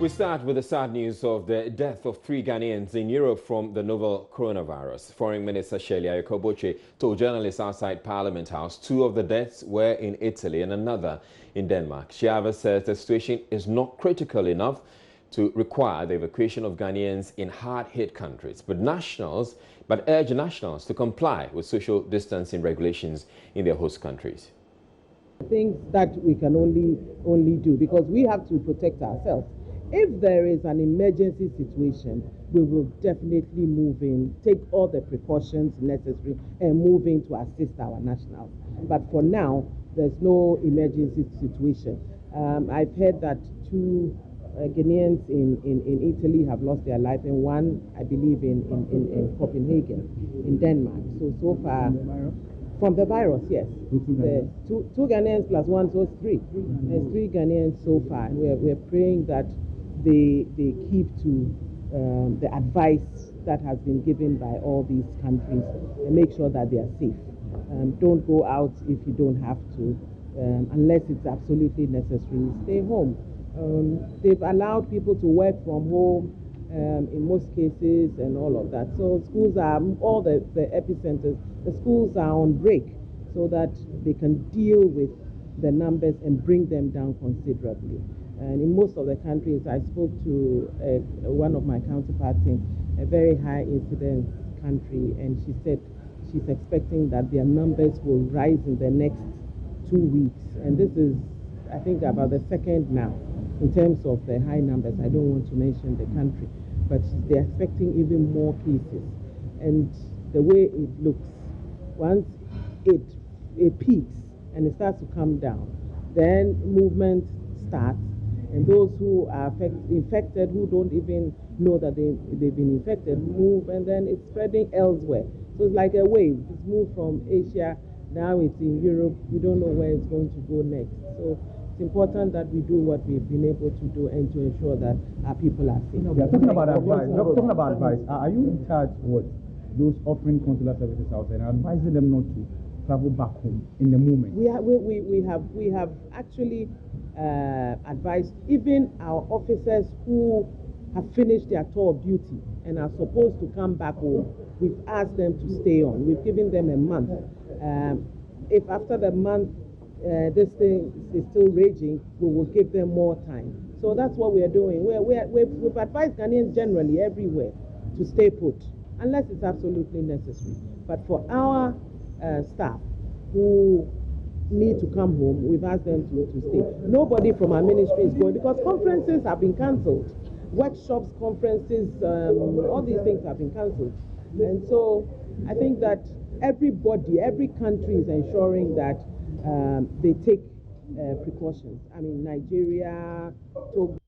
We start with the sad news of the death of 3 Ghanaians in Europe from the novel coronavirus. Foreign Minister Ayorkor Botchway told journalists outside Parliament House 2 of the deaths were in Italy and another in Denmark. She however says the situation is not critical enough to require the evacuation of Ghanaians in hard-hit countries, but urge nationals to comply with social distancing regulations in their host countries. Things that we can only do because we have to protect ourselves. If there is an emergency situation, we will definitely move in, take all the precautions necessary and move in to assist our nationals. But for now, there's no emergency situation. I've heard that 2 Ghanaians in Italy have lost their life and 1, I believe, in Copenhagen, in Denmark. So far, from the virus, yes. Two Ghanaians plus 1, so it's 3. There's 3 Ghanaians so far. We're praying that they keep to the advice that has been given by all these countries and make sure that they are safe. Don't go out if you don't have to, unless it's absolutely necessary. Stay home. They've allowed people to work from home in most cases and all of that. So schools are, all the epicenters, the schools are on break so that they can deal with the numbers and bring them down considerably. And in most of the countries, I spoke to one of my counterparts in a very high incidence country, and she said she's expecting that their numbers will rise in the next 2 weeks. And this is, I think, about the second now in terms of the high numbers. I don't want to mention the country, but they're expecting even more cases. And the way it looks, once it peaks and it starts to come down, then movement starts. And those who are infected, who don't even know that they've been infected, move, and then it's spreading elsewhere. So it's like a wave. It's moved from Asia, now it's in Europe. We don't know where it's going to go next. So it's important that we do what we've been able to do and to ensure that our people are safe. Yeah, talking about advice, are you in charge with those offering consular services outside and advising them not to travel back home in the moment? We have actually advised even our officers who have finished their tour of duty and are supposed to come back home. We've asked them to stay on. We've given them a month. If after the month this thing is still raging, we will give them more time. So that's what we are doing. We've advised Ghanaians generally everywhere to stay put, unless it's absolutely necessary. But for our staff who need to come home, we've asked them to stay. Nobody from our ministry is going because conferences have been cancelled. Workshops, conferences, all these things have been cancelled. And so I think that everybody, every country is ensuring that they take precautions. I mean, Nigeria, Togo.